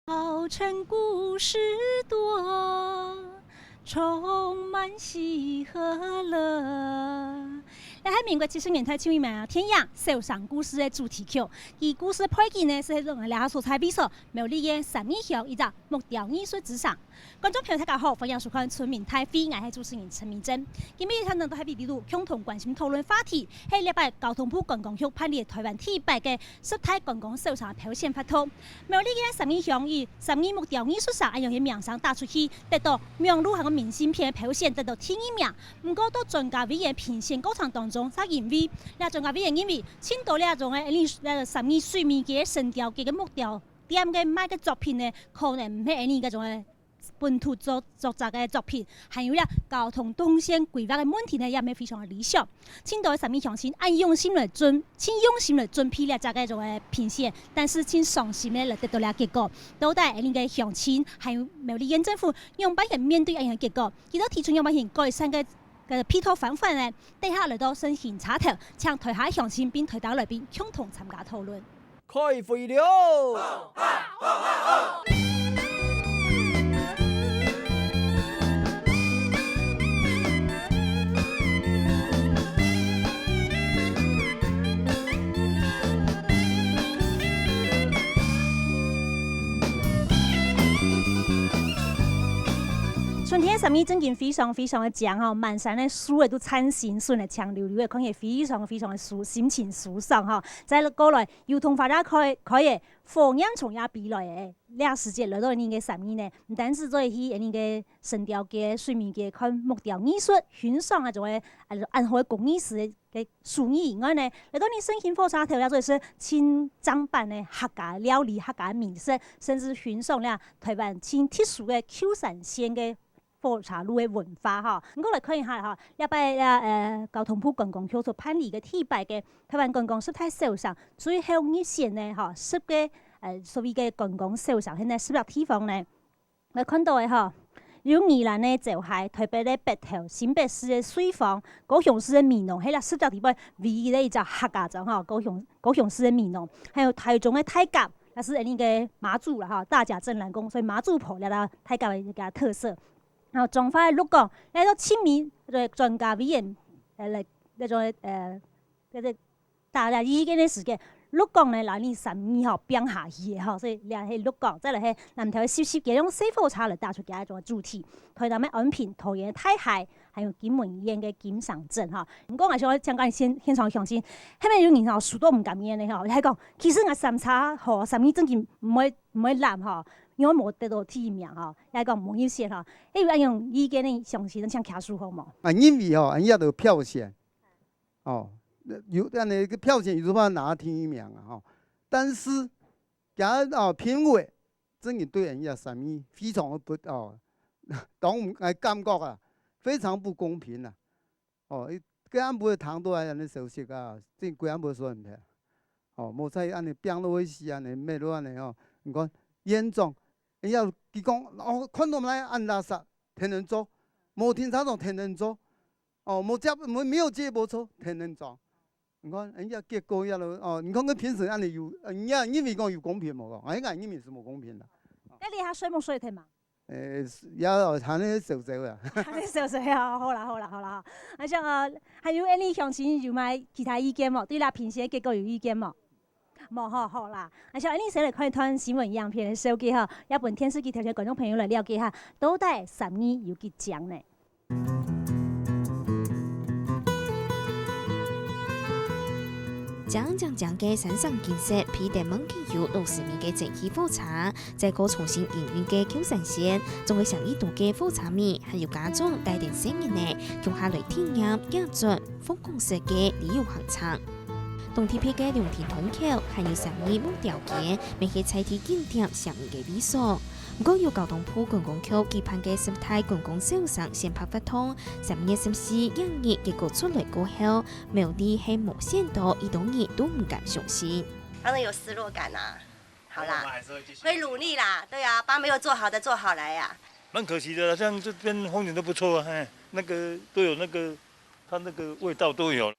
早晨故事多，充满喜和乐。喺民国70年代唱名天涯小上故事嘅主題曲，而故事配景呢是喺兩下所在比所苗栗嘅十二鄉一個木雕藝術之上。觀眾朋友大家好，歡迎收看村民大會，我係主持人陳明珍。今日聽到喺邊度共同關心討論話題，係禮拜交通部觀光局辦理台灣第100嘅實體觀光小場表現發圖。苗栗嘅十二鄉以12木雕藝術上，用喺名聲打出去，得到名錄和明信片嘅表現得到第1名。唔過到專家委員評選過程當中，他認為，呢專家委員認為，青島呢種嘅12水面嘅神雕嘅木雕店嘅賣嘅作品呢，可能唔係呢嗰種嘅本土作者嘅作品，還有咧交通動線規劃嘅問題呢，也唔係非常嘅理想。青島嘅12鄉親按用心來準備咧，這個種嘅評選，但是請傷心咧，來得到了結果。到底呢個鄉親還有苗栗縣政府用辦法面對呢樣結果，亦都提出用辦法改善嘅批套方法呢，底下嚟到進行查討，請台下鄉親並台大來賓共同參加討論。開會了！春天上面真件非常非常的正哈，滿山的樹都燦新順的長溜溜的，看起非常非常的心情舒爽哈。再過來交通發展可以火焰從也比來誒，兩時節來到呢個12呢，唔單止做去呢個神雕嘅、水面嘅看木雕藝術，欣賞啊種嘅安徽工藝師嘅手藝以外呢，來到你申請火車頭也做是清裝版的客家料理、客家美食，甚至欣賞了台灣清特殊嘅秋山線嘅火車路嘅文化哈，我來看一下哈，禮拜交通部觀光局所辦理嘅第100嘅台灣觀光實體小場，最後一線呢哈，10個所謂嘅觀光小場，喺呢10個地方呢，我看到嘅哈，有宜蘭呢就係台北嘅北投、新北市嘅水豐、高雄市嘅美濃，喺呢10個地方唯一嘅一隻客家莊哈，高雄市嘅美濃，還有台中嘅太甲，那是呢個媽祖啦哈，大甲鎮瀾宮，所以媽祖婆嚟到太甲嘅一個特色。然後彰化嘅鹿港來到清明，專家委員嚟那種大家意見嘅時間，鹿港呢來年12號變下去哈，所以嚟去鹿港，再嚟去南投小溪嘅用小火車嚟帶出嘅一種主題，台南嘅安平、桃園嘅太海，還有金門縣嘅金上鎮哈。唔講我想香港現場鄉親，係咪有人吼樹都唔敢煙嘅吼？係講其實我三叉河12真件唔會爛吼。因為冇得到第1名吼，也講冇優先吼，因為用意見呢詳細像卡數好冇？因為吼，人家都票選，哦，有安尼個票選有辦法拿第1名啊吼，但是假評委真係對人家12非常的不當感覺啊，非常不公平啊，哦，佢安冇糖都係安尼熟悉啊，即係佢安冇說唔聽，哦，冇使安尼變落去時安尼咩都安尼吼，唔講嚴重。人家佢講，看到來按垃圾，天天做；冇停車場，天天做；沒有接駁車，天天做。你看人家結果一路，你看佢平時按你有，人家認為講有公平冇講，我應該認為是冇公平的。你下水冇水聽嘛？有行啲少少啊。少少啊，好啦。我想還有你鄉親有冇其他意見冇？對啦，平時結果有意見冇？冇好啦，而且你先嚟看一段新聞樣片嘅手機哈，一本電視機條嘅觀眾朋友嚟了解下，到底12有幾獎呢？將嘅山上建設批地門期有60名嘅蒸汽火車，在個重新營運嘅秋山線，仲會上1度嘅火車面，還有家長帶定聲音呢，用下來體驗亞盡風光社嘅旅遊行程。冬天批嘅龍田通橋，還有12木雕嘅，未係採體景點上面嘅比所。不過有交通部觀光局舉辦嘅實體觀光小場先拍發通，12月14日結果出來過後，苗栗係無限多1到2都唔敢相信。當然有失落感啊，好啦，會努力啦，對啊，把沒有做好的做好來呀。蠻可惜的，像這邊風景都不錯啊，那個都有那個，它那個味道都有。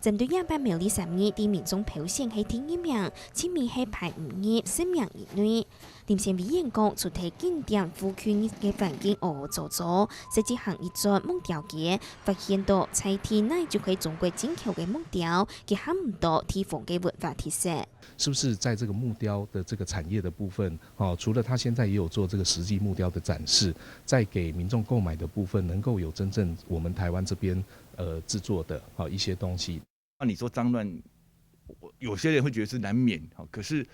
針對100苗栗12啲民眾表現係第1名，前面係排5頁10名以內。林先委员讲，主题景点附近嘅环境好做作，设计行一座木雕节，发现到菜天内就可以中国进口嘅木雕，佢喊唔到地方嘅文化特色。是不是在这个木雕的这个产业的部分，除了他现在也有做这个实际木雕的展示，在给民众购买的部分，能够有真正我们台湾这边制作的一些东西。那你说脏乱，有些人会觉得是难免，可是，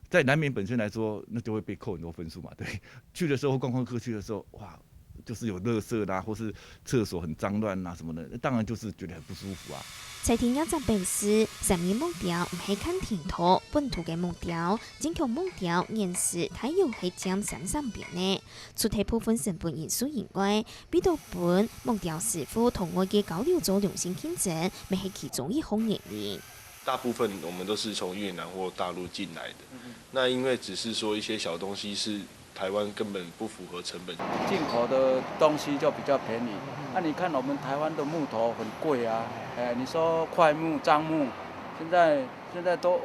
在难免本身来说，那就会被扣很多分数嘛。对，去的时候观光客去的时候，哇，就是有垃圾啦，或是厕所很脏乱啦什么的，当然就是觉得很不舒服啊。蔡天一则表示，上面木雕唔係看田土，本土嘅木雕，進口木雕現時睇要係佔上邊呢。除睇部分成本因素以外，比到本木雕師傅同外嘅交流做良性競爭，咪係其中一項原因。大部分我们都是从越南或大陆进来的，那因为只是说一些小东西是台湾根本不符合成本，进口的东西就比较便宜。那你看我们台湾的木头很贵啊，你说块木、樟木，现在都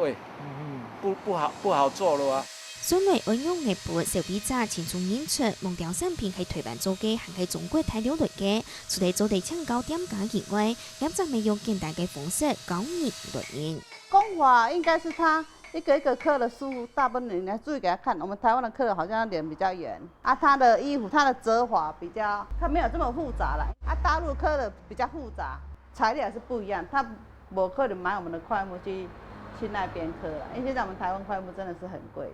不好做了啊。所以運用日本消費者前從演出木雕產品係台灣做嘅，行喺中國大陸嚟嘅，除咗做地搶高點價以外，也就未用簡單嘅方式講熱錄音。工法應該是他一個一個刻的書，大部分人來注意給他看。我們台灣的刻好像臉比較圓，他的衣服他的折法比較，他沒有這麼複雜啦。大陸刻的比較複雜，材料是不一樣，他沒可能買我們的檜木去那邊刻啦，因為現在我們台灣檜木真的是很貴。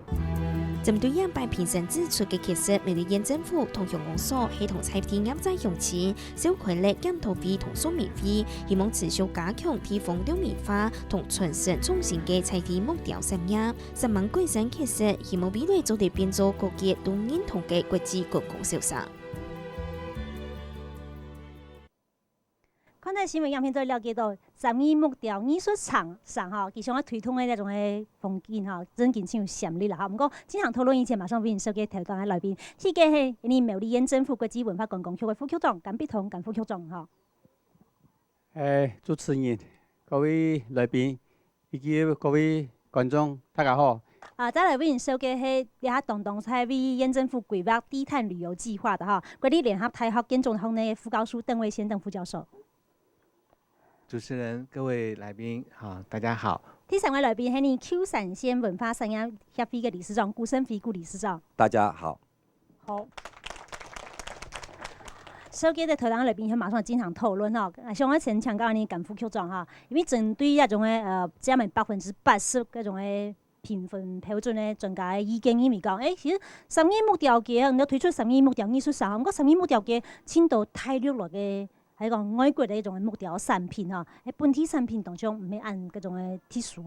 針對央拜評審指出嘅其實，美利縣政府同鄉公所係同財團業在用錢，小規力檢討費同數米費，希望持續加強地方兩面化同傳承創新嘅財團木雕產業。10萬貴省其實希望未來做地變做國際都認同嘅國際公共銷售。看在新聞影片都了解到，三義木雕藝術場上其實我推動嘅那種嘅風景真見真有潛力啦。不過，進行討論以前，馬上為您收嘅頭檔嘅來賓，係嘅係你苗栗縣政府國際文化觀光局嘅副局長簡必同簡副局長主持人、各位來賓以及各位觀眾，大家好。再來為您收嘅係一下東東係為縣政府規劃低碳旅遊計劃的國立聯合大學建中學嘅副教授鄧偉賢鄧副教授。主持人、各位來賓，大家好。第三位來賓係你秋山縣文化產業協會嘅理事長顧勝飛顧理事長。大家好。好。所以嘅頭檔來賓，佢馬上進行討論像我先請教你簡副局長因為針對一種嘅佔咪80%嗰種嘅評分標準嘅專家嘅意見，因為講其實三義木雕嘅，你推出三義木雕藝術場，不過三義木雕嘅遷到大陸落嘅。係講外國嘅一種木雕產品喺本地產品當中唔係按嗰種嘅貼數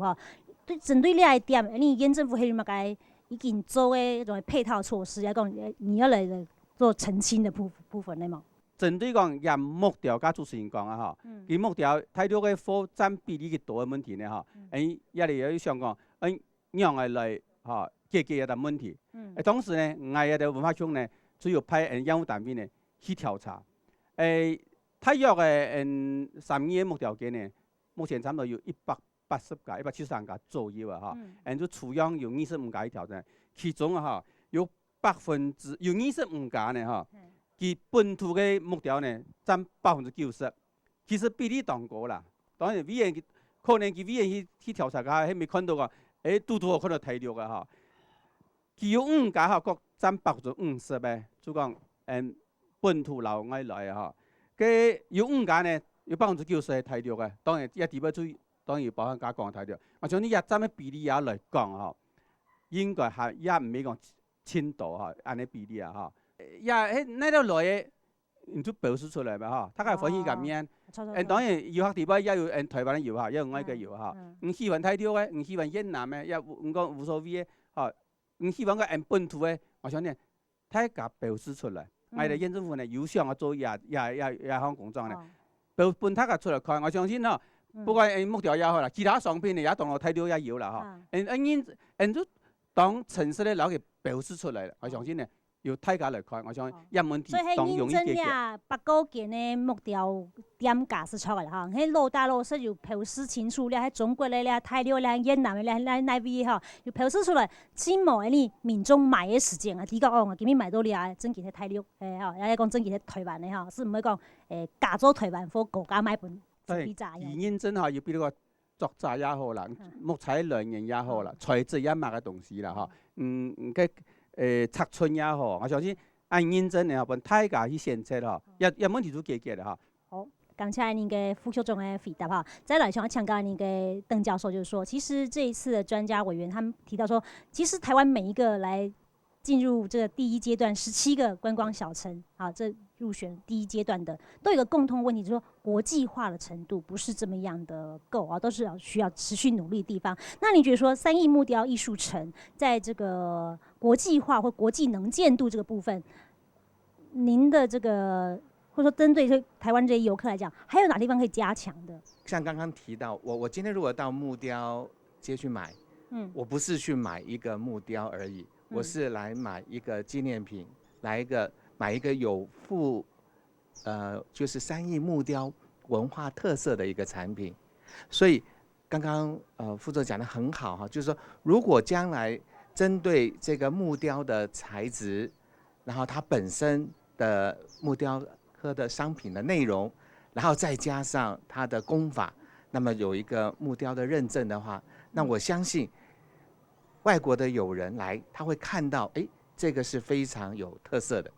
對針對呢一點，你縣政府係乜嘅已經做嘅一種配套措施，係講你要嚟做澄清嘅部分咧嘛？針對講驗木雕，甲主持人講佢木雕大陸嘅貨佔比例嘅多嘅問題咧也嚟有想講樣嘅嚟解決一個問題。當時咧，我哋嘅文化局咧，主要派業務單位咧去調查。大約嘅三義木雕節呢，目前差唔多有180家、173家左右就採樣有25家去挑戰，其中有25家呢佢本土嘅木雕呢佔90%，其實比例當高啦。當然委員可能佢委員去調查下，係未看到個，嘟嘟看到大陸嘅佢有5家各佔50%嘅，就講本土留外來佢有5家呢，有90%係大陸嘅，當然一啲不注意，當然包含加講大陸。我從呢1佔嘅比例也來講應該係也唔係講千度按啲比例也喺呢度來嘅，你都表示出來嘛他係歡喜咁樣。當然遊客地方也有台灣嘅遊客，也有外國遊客。唔喜歡大陸嘅，唔喜歡越南嘅，也唔講無所謂嘅唔喜歡個本土嘅，我想呢，大家表示出來。我哋縣政府呢有想做也項工作呢，本他嘅出來看，我相信不管木雕也好啦，其他商品呢也當我睇到也有啦都當城市咧攞嘅表示出來啦，我相信呢由大家来看，我想也问题所以迄当容易认真解决。呀，8个件的目标点架是出来了哈。迄落大落实就表示清楚了，迄中国的了、泰国的、越南的了、那边哈，就表示出来，起码呢民众买的时间啊，第个哦，今日买到了，整件喺泰国，吼，也讲整件喺台湾的哈，是唔係講假咗台灣貨國家買本對，炸而認真嚇，要比如話作炸也好啦，木材來源也好啦，材質也乜嘅東西啦嚇，尺寸也好，我相信按認真嘅本大家去選擇嚇，一問題就解決了嚇。好，感謝您嘅副校長嘅回答哈。再來想要強調您嘅鄧教授，就是說，其實這一次的專家委員他們提到說，其實台灣每一個來進入這個第一階段17個觀光小城，啊，這入選第一階段的，都有一個共同問題，就是說國際化的程度不是這麼樣的夠啊，都是需要持續努力的地方。那你覺得說3義木雕藝術城在這個國際化或國際能見度這個部分，您的這個或者說針對台灣這些遊客來講，還有哪地方可以加強的？像剛剛提到，我今天如果到木雕街去買，我不是去買一個木雕而已，我是來買一個紀念品，買一個有富就是3義木雕文化特色的一個產品。所以剛剛副座講得很好哈，就是說如果將來針對這個木雕的材質，然後它本身的木雕刻的商品的內容，然後再加上它的工法，那麼有一個木雕的認證的話，那我相信外國的友人來，他會看到，哎，這個是非常有特色的。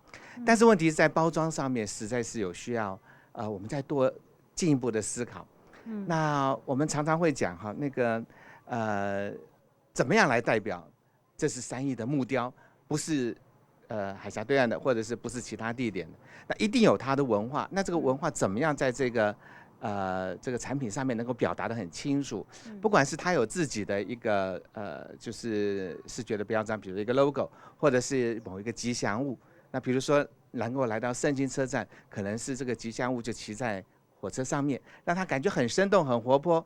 但是問題是在包裝上面，實在是有需要，我們再多進一步的思考。那我們常常會講哈，那個怎麼樣來代表這是3義的木雕，不是海峽對岸的，或者是不是其他地點的，那一定有它的文化。那這個文化怎麼樣在這個產品上面能夠表達得很清楚？不管是它有自己的一個就是視覺的標章，比如一個 logo， 或者是某一個吉祥物。那比如說能夠來到聖經車站，可能是這個吉祥物就騎在火車上面，讓它感覺很生動、很活潑。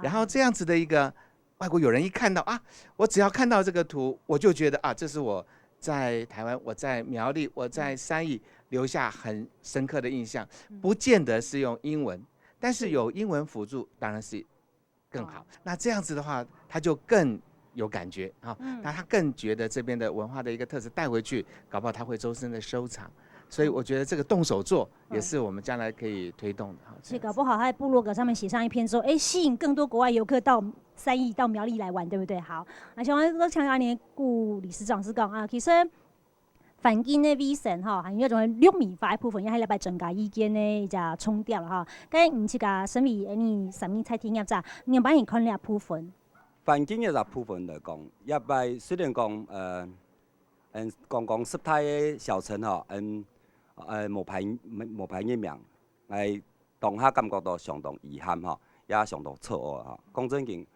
然後這樣子的一個外國友人一看到啊，我只要看到這個圖，我就覺得啊，這是我在台灣，我在苗栗，我在3義留下很深刻的印象。不見得是用英文，但是有英文輔助當然是更好。那這樣子的話，他就更有感覺啊，那他更覺得這邊的文化的一個特色帶回去，搞不好他會終身的收藏。所以我覺得這個動手做也是我們將來可以推動的。所以搞不好他在部落格上面寫上一篇之後，吸引更多國外遊客到3義到苗栗來玩，對不對？好，那像我強調呢，顧理事長是講啊，其實環境的衛生哈，還有一種綠美化的部分，也係禮拜專家意見呢就衝掉了哈。咁唔似個身為你上面採體驗者，你幫你看兩部分。環境嘅部分來講，一擺雖然講講濕態嘅小城吼，無排一名，係當下感覺到相當遺憾吼，也相當錯愕吼。講真經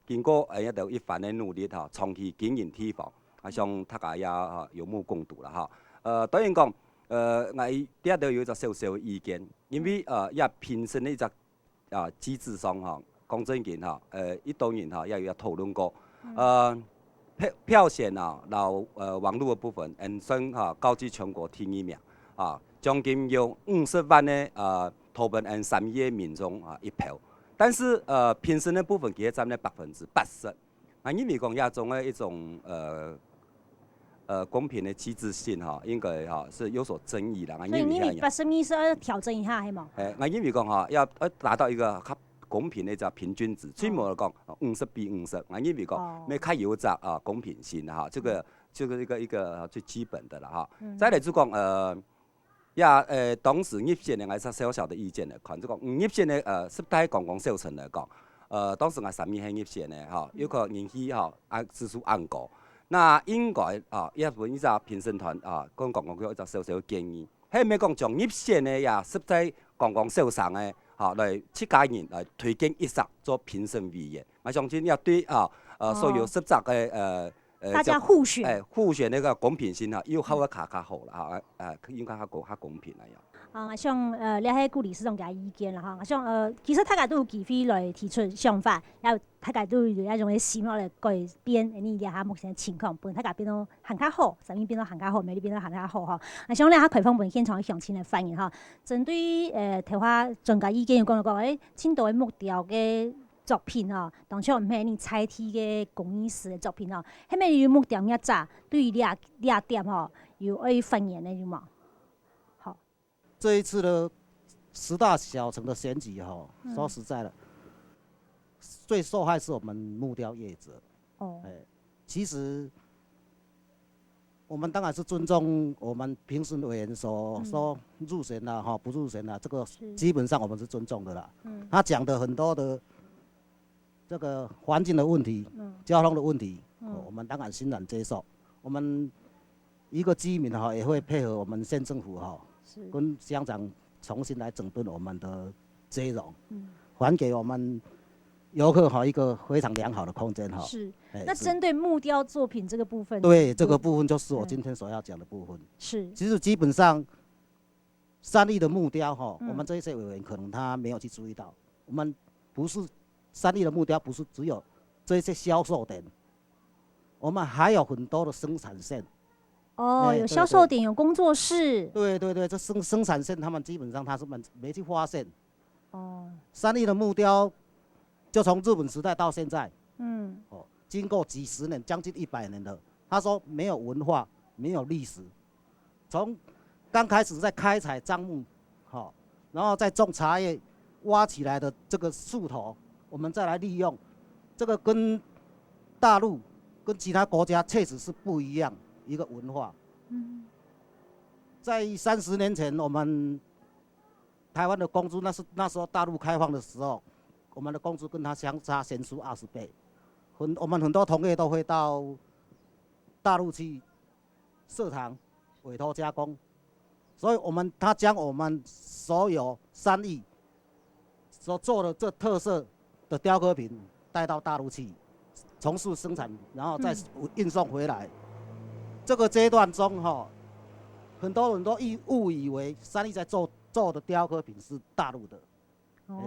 經過一番嘅努力吼，長期經營堤防，像大家也有目共睹啦吼。當然講我啲都有一個小小嘅意見，因為也平時呢一隻機制上吼。講真件嚇，當然嚇也有討論過。票選啊，留網絡嘅部分，算嚇高至全國第2名啊，將近有50萬嘅投奔3義嘅民眾一票。但是平時嘅部分其實佔了80%。因為講亞種嘅一種公平嘅機制性嚇，應該嚇是有所爭議啦。所以你哋80%是要調整一下係嘛？因為講嚇要達到一個公平的就平均值，最末嚟講50比50，我認為講咩較有責公平性哈，這個一個最基本的啦哈。再嚟就講當時葉縣嘅我小小的意見嚟看，就講葉縣嘅濕地觀光小城嚟講，當時我審議喺葉縣嘅哈，有個人氣指數按過，那應該一本一隻評審團講佢一隻小小建議，係咪講將葉縣嘅也濕地觀光小城嘅？來7家人來推薦一實做評審委員，我相信要對所有實習嘅大家互選，互選呢個公平性要考一卡好啦應該較公平啦。我想了迄顾理事长给意见啦哈，我想其实大家都有机会来提出想法，然后大家都有那种希望来改变你俩下目前的情况，本大家变到行较好，啥物变到行较好，美丽变到行较好哈。我想咧下开放本现场乡亲来发言哈，针对提话专家意见有讲青岛的木雕嘅作品吼，当初毋係你彩体嘅工艺師嘅作品吼，迄咪有木雕一紮，對於你點吼有可以發言的有冇？好，这一次的10大小城的选举哈，说实在的，最受害是我们木雕业者。哦，其实我们当然是尊重我们评审委员所说入选啦哈，不入选啦，这个基本上我们是尊重的啦。他讲的很多的这个环境的问题、交通的问题，我们当然欣然接受。我们一个居民哈也会配合我们县政府哈，跟乡长重新来整顿我们的接容，还给我们游客哈一个非常良好的空间哈。是。那针对木雕作品这个部分，对这个部分就是我今天所要讲的部分。是。其实基本上3立的木雕哈，我们这些委员可能他没有去注意到，我们不是3立的木雕不是只有这些销售点，我们还有很多的生产线。哦，有销售点，有工作室。对对对，这生产线他们基本上他是没去发现。哦。3立的木雕，就从日本时代到现在，经过几十年，将近100年了。他说没有文化，没有历史。从刚开始在开采樟木，然后再种茶叶，挖起来的这个树头，我们再来利用，这个跟大陆、跟其他国家确实是不一样一个文化。在30年前，我们台湾的工资，那时候大陆开放的时候，我们的工资跟他相差悬殊20倍。我们很多同业都会到大陆去设厂、委托加工，所以他将我们所有3立所做的这特色的雕刻品带到大陆去从事生产，然后再运送回来。这个阶段中很多人都误以为3立在做的雕刻品是大陆的。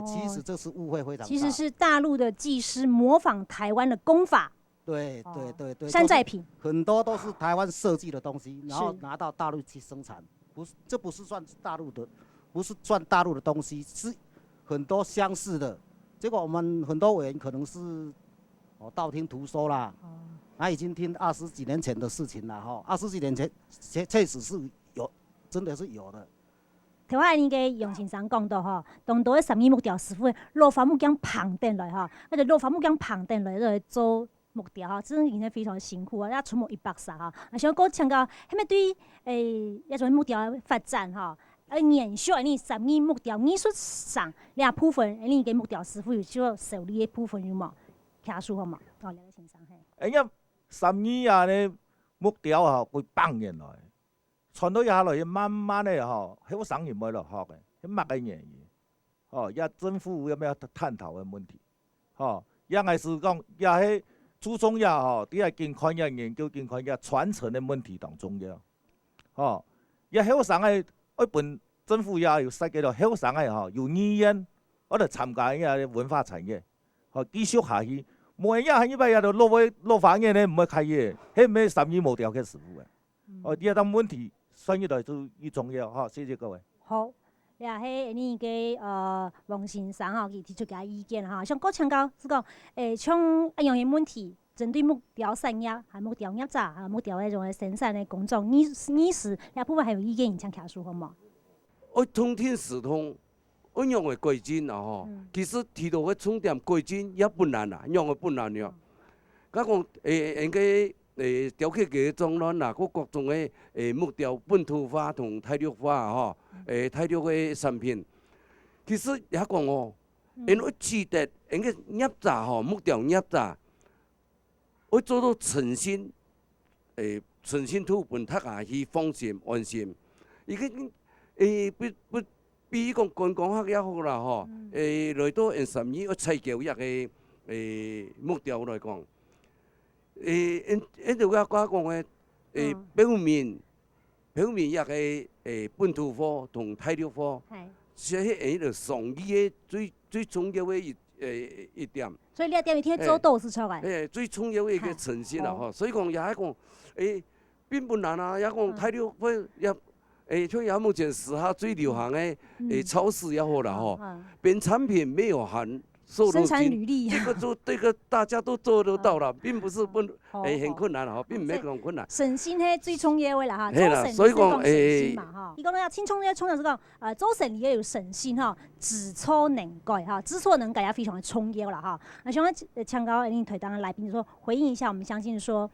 其实这是误会非常大。其实是大陆的技师模仿台湾的工法。对对对对。山寨品。很多都是台湾设计的东西，然后拿到大陆去生产，这不是算大陆的，不是算大陆的东西，是很多相似的。结果我们很多委员可能是道听途说啦，已经听20几年前的事情了20几年前确实是有，真的是有的。頭下呢嘅楊先生講到當到12木雕師傅落發木匠棚定來就落發木匠棚定來嚟做木雕真係已經非常辛苦啊！一出木130想講請教，係咪對一種木雕發展延續呢12木雕藝術上呢部分呢嘅木雕師傅有少受理嘅部分有冇？卡數好冇？梁先生係。因為12啊呢木雕會崩人來。傳到下來，慢慢咧好省唔會落學嘅，乜嘅嘢也政府有咩探討嘅問題，也係是講也係注重也啲係健康嘅研究、健康嘅傳承嘅問題當中嘅，也好省嘅一本政府也要設計到好省嘅有意願，我哋參加嘅文化產業，繼續下去，每日係因為有落反嘅咧唔會開嘢，係咩12木雕嘅師傅嘅，呢一單問題。生意來都越重要謝謝各位。好，你係呢個黃先生佢提出嘅意見想講請教是講像一樣嘅問題，針對木雕產業、係木雕業者、木雕嗰種生產嘅工作，你是呢部分係有意見，請講好冇？我通天時通，我用嘅貴金其實提到嘅重點貴金也不難用嘅不難呀。咁講應該。雕刻嘅種類嗱，各種嘅木雕本土化同大陸化大陸嘅產品，其實也講因為記得因個業者木雕業者，我做到誠心圖本他下去放心安心，已經比講觀光客也好啦來到12我砌橋一嘅木雕來講。因條嘅講嘅表面表面也个本土化同体力化，即迄个上衣的最重要的一点。所以你点一天做豆豉出来。最重要的一个呈现啦吼，所以讲也系讲并不难啊，也讲体力化也像目前时下最流行的超市也好啦吼，本产品没有含。生产履历，这个大家都做得到了，并不是很困难哈，并没咁困难。省心迄最重要的啦哈，做省所以讲省心嘛哈。伊讲咧，青葱咧，葱就是讲做省你也有省心哈，知错能改哈，知错能改也非常的重要啦哈。那想强高您腿当的来宾说回应一下，我们相信说，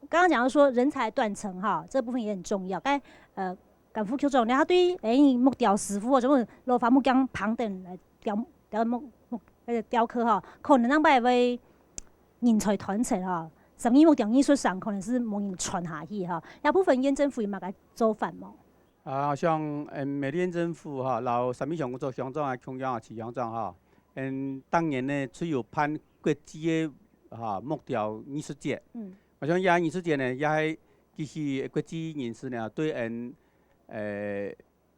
刚刚讲到说人才断层哈，这部分也很重要。该赶副 Q 总，你对木雕师傅或者罗发木匠旁等来雕木。雕刻哈，可能咱摆为人才传承哈，甚至木雕艺术上可能是无人传下去哈。那部分县政府有嘛该做法冇？像美丽县政府哈，然后什么乡做乡长啊、乡长啊、市乡长哈，当年呢，只有办国际的木雕艺术节。我想也艺术节呢，也其实国际人士呢对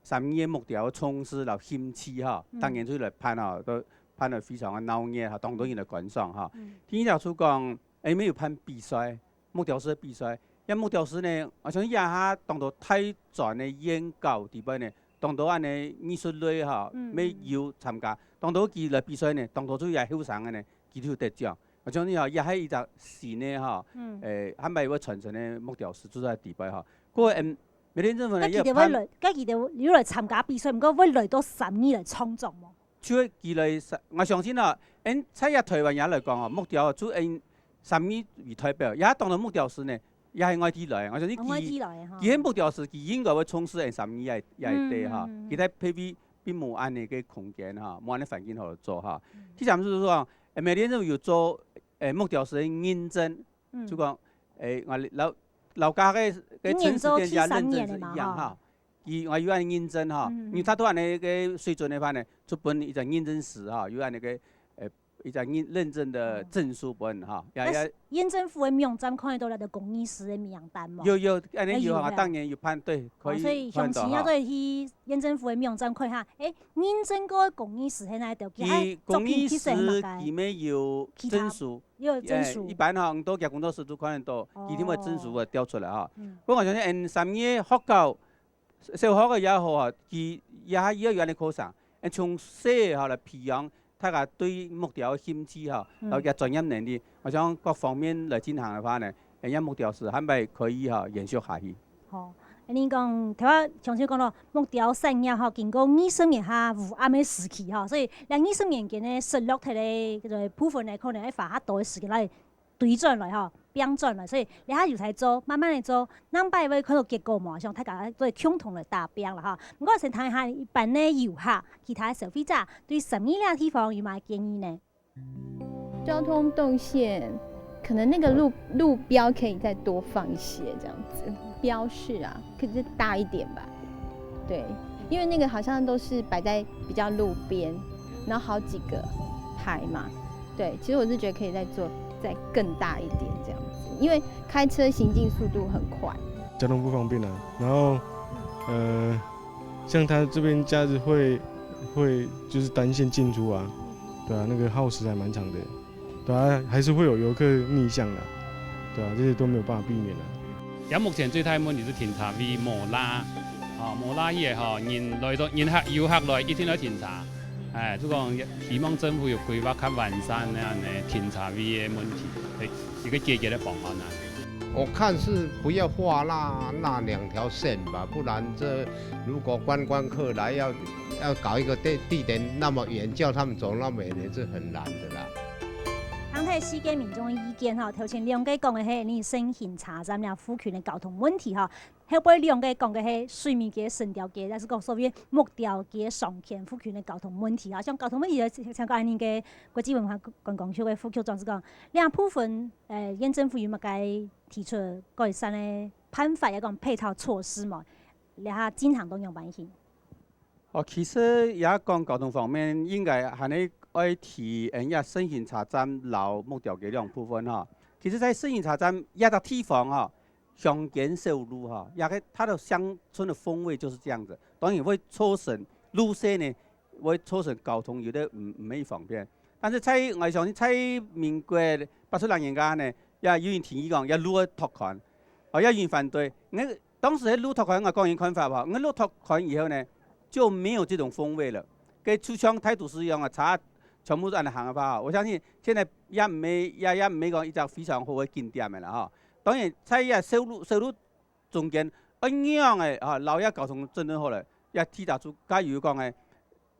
什么木雕从事了兴趣哈，当年出来办啊都。办得非常的闹热哈，当地人的观赏哈。听了出讲，没有办比赛，木雕师的比赛。因木雕师呢，我想也哈当到太专的研究地方呢，当到安尼艺术类哈，没有参加。当到佢来比赛呢，当到做也后生的呢，佢就得奖。我想呢哈，也係一隻新的哈，還咪會傳承的木雕師做在地方哈。嗰個美麗政府呢，佢哋會來，佢哋要來參加比賽，唔過會來到3年嚟創作喎。就佢嚟，我相信啊，在台灣人嚟講啊，木雕做3年為代表，也當到木雕師呢，也係外地來。我相信佢喺木雕師，佢應該會從事3年也係對哈。佢喺配備並冇安尼嘅空間哈，冇安尼環境好做哈。第三就是講，美麗政府有做木雕師嘅認證，就講我老家嘅城市店家認證是一樣哈。我有安認證哈，因為他都安尼個水準的話呢，出本一張認證書哈，有安尼個一張認證的證書本哈。縣政府的網站看得到那個工藝師的名單嘛？有，安尼有啊，當然有判對，可以。所以詳情要對去縣政府的網站看下，認證過工藝師喺哪條？佢工藝師佢咩有證書？有證書。一般哈，很多工作室都看得到，佢點個證書會調出來哈。不過我相信3月學校。小學嘅也好啊，佢也有安尼課程，從細嚇嚟培養大家對木雕嘅興趣嚇，然後嘅專業能力，我想各方面嚟進行嘅話呢，木雕師係咪可以嚇延續下去？好，你講頭先上次講到木雕產業嚇，經過20年下黑暗嘅時期嚇，所以20年間呢，失落嚟嘅叫做部分呢，可能喺花多嘅時間嚟對轉來嚇。變轉來，所以你下就才做，慢慢嚟做，咱擺會看到結果嘛，像大家做共同嚟達標啦哈。唔過先談下一般嘅遊客、其他消費者對什麼樣地方有咩建議呢？交通動線可能那個路標可以再多放一些，這樣子標示啊，可以大一點吧。對，因為那個好像都是擺在比較路邊，然後好幾個牌嘛。對，其實我是覺得可以再更大一點這樣子，因為開車行進速度很快，交通不方便啊。然後，像他這邊假日會就是單線進出啊，對啊，那個耗時還蠻長的，對啊，還是會有遊客逆向的，對啊，這些都沒有辦法避免的。而家目前最大問題是停車位冇啦，冇啦嘢嗬，人來到遊客來一定要停車。就講希望政府有規劃較完善那樣的停車位的問題，一個解決的方案啊。我看是不要畫那2條線吧，不然這如果觀光客來要搞一個地點那麼遠，叫他們走那麼遠是很難的啦。剛睇世界民眾嘅意見頭前兩個講嘅係你新型車站了附近嘅交通問題後尾兩個講嘅係水面嘅繩條嘅，但是講所謂木雕嘅上片附近嘅交通問題像交通問題像講你嘅國際文化觀光局嘅副局長是講，兩部分縣政府有冇該提出改善嘅辦法，一個配套措施嘛？你下經常都用關係。其實也講交通方面應該係你愛提新型車站老木雕嘅兩部分哈。其實在新型車站一個地方哈。乡间小路哈，也个它的乡村的风味就是这样子。当然会造成路线呢，会造成交通有啲唔方便。但是我相信在民國80年間呢，也有人提議講要路拓寬，也有人反對。當時喺路拓寬，我個人看法哈，路拓寬以後呢，就沒有這種風味了，跟出廠態度是一樣的，差全部都按行法。我相信現在也唔係講一隻非常好嘅景點嘅啦哈。當然在小路中間一樣嘅啊，老一交通真係好咧，也提達出假如講嘅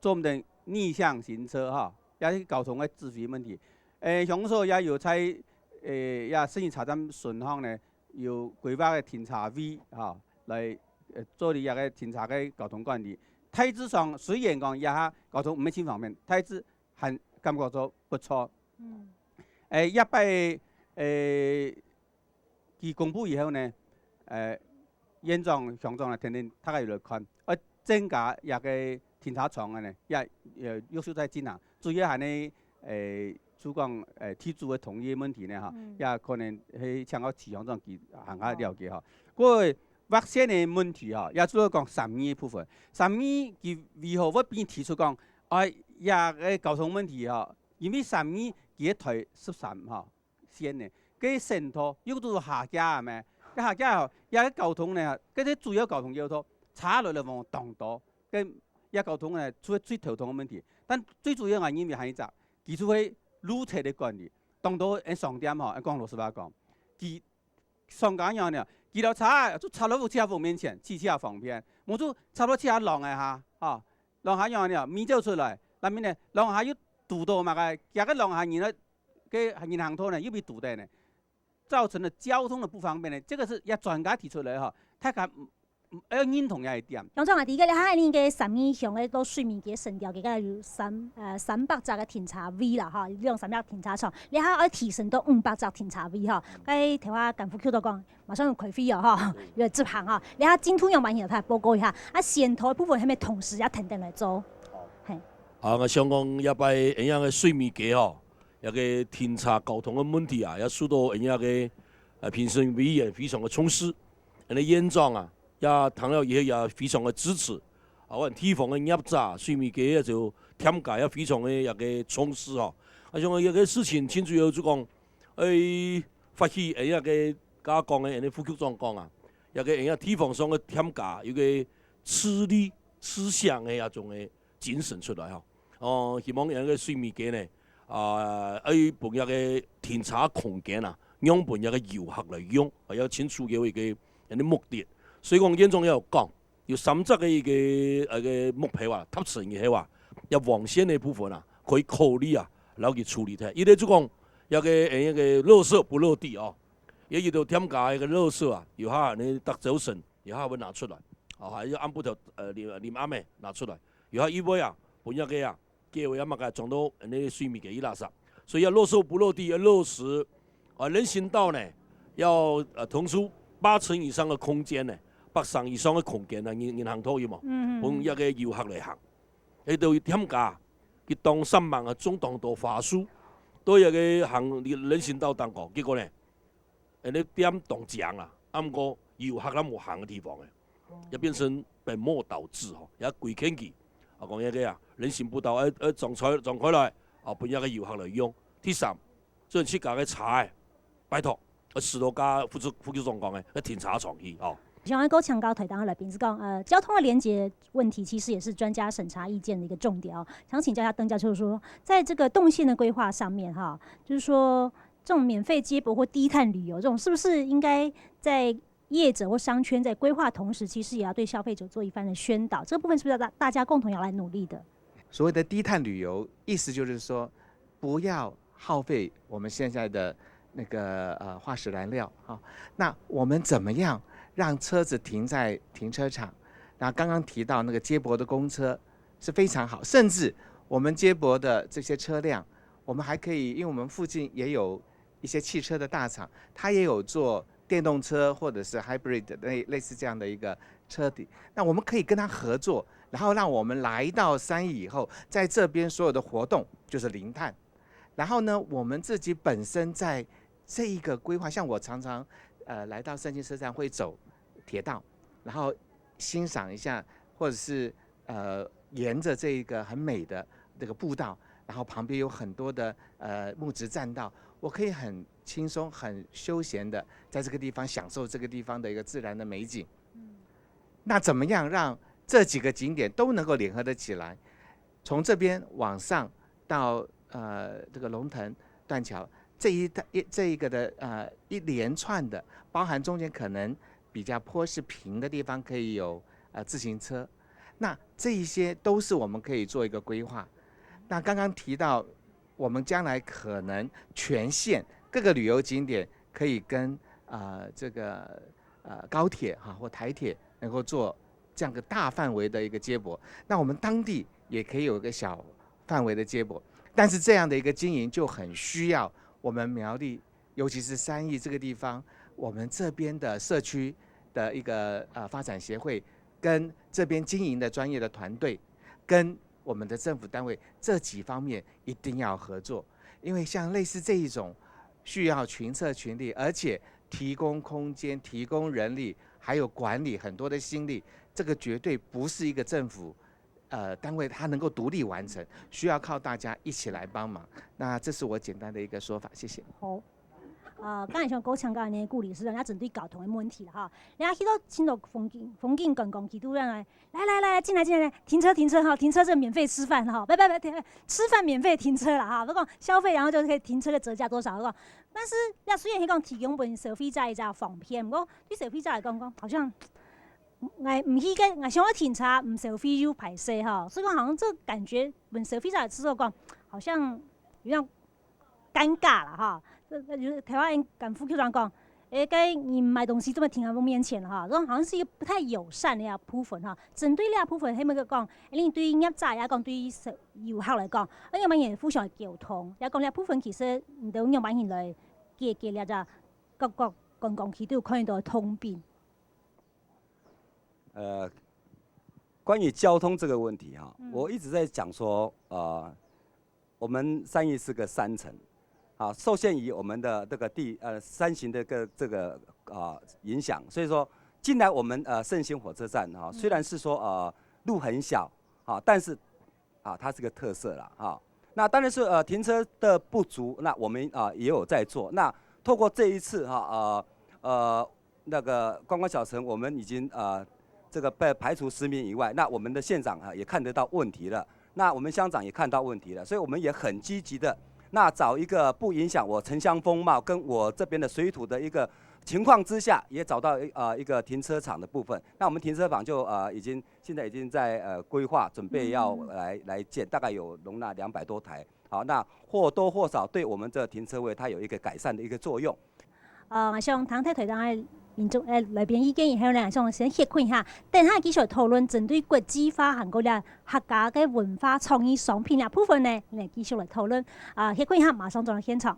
做唔定逆向行車哈。也是交通嘅秩序問題。鄉所也有在也適應車站順向呢，有規劃嘅停車位嚇，來做你個停車嘅交通管理。體制上雖然講也下交通唔係真方便，體制還感覺到不錯。一擺佢公布以後呢，縣長、鄉長啊，天天大家要來看，增加一個停車場嘅呢，也約束在進行。主要係呢就講地主嘅同意問題呢嚇，也可能係請個市場長佢行下了解嚇。不過劃線嘅問題嚇，也主要講審議部分。審議佢為何會變提出講也嘅交通問題嚇？因為審議佢台13嚇線呢，佢線圖又都下架係咪？佢下架後，也交通呢，嗰啲主要交通要素，差落嚟往東多，跟也交通呢出最頭痛嘅問題。但最主要係因為係一隻，其實係路車嘅管理，當到喺上點嗬，講老實話講，佢上緊樣呢，佢條車就插到部車夫面前，汽車方便，冇就插到車浪一下，嚇，浪下樣呢，面走出來，那邊呢，浪下要堵到嘛個，而個浪下人呢，嘅銀行頭呢又被堵住呢，造成了交通的不方便呢，這個是一專家提出來嚇，睇下。認同嘅一點。鄉長啊，而家你喺呢個審議上咧，都水面嘅成條嘅有300隻嘅停車位啦，嚇，呢種300停車場，你喺可以提升到500隻停車位嚇。喺聽話政府 Q 到講，馬上要開飛啊，嚇，要執行嚇。你喺政府有問題，睇報告一下。線圖部分係咪同時一停定嚟做？係。我想講一擺咁樣嘅水面嘅嗬，一個停車交通嘅問題啊，也受到咁樣嘅評審委員非常嘅重視，人哋縣長啊。也談了以後也非常的支持，我地方的業者水面嘅就添加也非常的一個重視哦。我想一個事情，清楚有就講，發起一個家講嘅，人哋副局長講啊，一個地方上嘅添加一個吃力吃香嘅一種嘅精神出來哦。希望人個水面嘅呢，本一個停車空間啊，讓本一個遊客來用，要清楚有一個人哋目的。所以講縣長有講，要深則嘅一個目標啊，達成嘅話，有黃線嘅部分啊，可以考慮啊，然後去處理睇。依啲就講一個垃圾不落地哦，也遇到添加一個垃圾啊，有下你得早晨，有下會拿出來，啊，要按部頭連啱嘅拿出來，有下依位啊，本一個啊，機會啊嘛嘅撞到你水面嘅啲垃圾，所以要垃圾不落地，要落實人行道呢，要騰出8成以上嘅空間呢。8成以上嘅空間啊，銀行套要嘛，幫一個遊客嚟行，喺度添加，佢當3萬啊，中當到花樹，都有個行人行道當過，結果呢，人哋點當獎啊，啱過遊客都冇行嘅地方嘅，也變成本末倒置嗬，也規傾佢，我講一個啊，人行步道撞開來，啊，俾一個遊客嚟用。第三，將設計嘅車，拜託，10多家副局長講嘅，停車場去哦。想要夠強調台當嘅來賓是講，交通的連結問題其實也是專家審查意見的一個重點哦。想請教一下鄧教授說，在這個動線的規劃上面哈，就是說這種免費接駁或低碳旅遊，這種是不是應該在業者或商圈在規劃同時，其實也要對消費者做一番的宣導？這個部分是不是大家共同要來努力的？所謂的低碳旅遊，意思就是說不要耗費我們現在的那個化石燃料啊。那我們怎麼樣讓車子停在停車場？然後剛剛提到那個接駁的公車是非常好，甚至我們接駁的這些車輛，我們還可以，因為我們附近也有一些汽車的大廠，它也有做電動車或者是 hybrid 類似這樣的一個車底，那我們可以跟它合作，然後讓我們來到3義以後，在這邊所有的活動就是零碳。然後呢，我們自己本身在這一個規劃，像我常常来到胜金车站会走铁道，然后欣赏一下，或者是沿着这一个很美的这个步道，然后旁边有很多的木质栈道，我可以很轻松、很休闲的在这个地方享受这个地方的一个自然的美景。那怎么样让这几个景点都能够联合得起来？从这边往上到这个龙腾断桥这一个的一连串的，包含中间可能比较坡是平的地方可以有自行车，那这一些都是我们可以做一个规划。那刚刚提到我们将来可能全线各个旅游景点可以跟这个高铁或台铁能够做这样个大范围的一个接驳，那我们当地也可以有一个小范围的接驳，但是这样的一个经营就很需要我们苗栗，尤其是三义这个地方，我们这边的社区的一个发展协会，跟这边经营的专业的团队，跟我们的政府单位这几方面一定要合作，因为像类似这一种需要群策群力，而且提供空间、提供人力，还有管理很多的心力，这个绝对不是一个政府单位它能够独立完成，需要靠大家一起来帮忙。那这是我简单的一个说法，谢谢。好。刚才像高强讲的顾理事长，人家针对交通的问题啦哈，人家去到新到风景观光区都让来进来，停车哈，停车证免费吃饭哈，别，吃饭免费停车啦哈，不讲消费然后就可以停车的折价多少个，但是那虽然迄讲提供本消费者一只方便，不过对消费者来讲好像。唔去个，想要停车唔收费就排泄哈，所以讲好像这个感觉，本消费者之后讲好像有点尴尬了哈。就是台湾人赶副局长讲，该你买东西这么停在我面前哈，这好像是一个不太友善的部分哈。针对呢部分，迄么个讲，你对业者也讲对游客来讲，因为也互相沟通，也讲呢部分其实唔到用慢来给了只各个观光区都有看到通病。关于交通这个问题哈，我一直在讲说，我们三义是个山城，受限于我们的这个山形的这个影响，所以说进来我们胜兴火车站虽然是说路很小但是它是个特色啦那当然是停车的不足，那我们也有在做。那透过这一次那个观光小城，我们已经这个被排除实名以外，那我们的县长也看得到问题了，那我们乡长也看到问题了，所以我们也很积极的，那找一个不影响我城乡风貌跟我这边的水土的一个情况之下，也找到一个停车场的部分。那我们停车场就现在已经在规划，准备要来建，大概有容纳200多台。好，那或多或少对我们这停车位它有一个改善的一个作用。像唐太台长的民众来宾意見，然後咧想先協看一下，等下繼續討論針對國際化韓國咧客家嘅文化創意商品咧部分呢，嚟繼續嚟討論。協看一下，馬上進入現場。